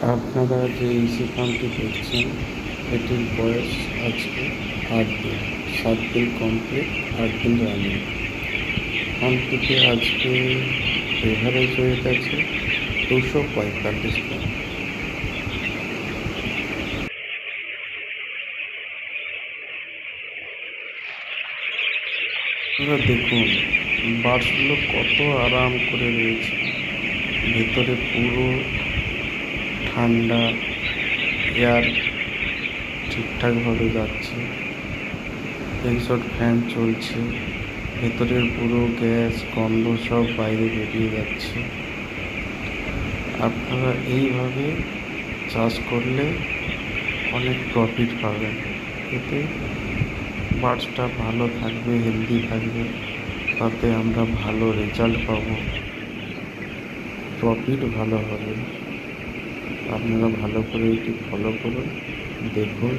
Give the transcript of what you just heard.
আপনারা যে ইসি ফার্মটি দেখছেন এটির বয়স আজকে 8 দিন। 7 দিন কমপ্লিট, 8 দিন রানিং। ফার্মটিতে আজকে এভারেজ ওয়েট আছে 245 গ্রাম। আপনারা দেখুন বার্ডসগুলো কত আরাম করে রয়েছে, ভেতরে পুরো ঠান্ডা এয়ার ঠিকঠাকভাবে যাচ্ছে, এক্সস্ট ফ্যান চলছে, ভেতরের পুরো গ্যাস গন্ধ সব বাইরে বেরিয়ে যাচ্ছে। আপনারা এইভাবে চাষ করলে অনেক প্রফিট পাবেন, এতে বার্ডসটা ভালো থাকবে, হেলদি থাকবে, তাতে আমরা ভালো রেজাল্ট পাবো, প্রফিট ভালো হবে। আপনারা ভালো করে এটি ফলো করুন, দেখুন।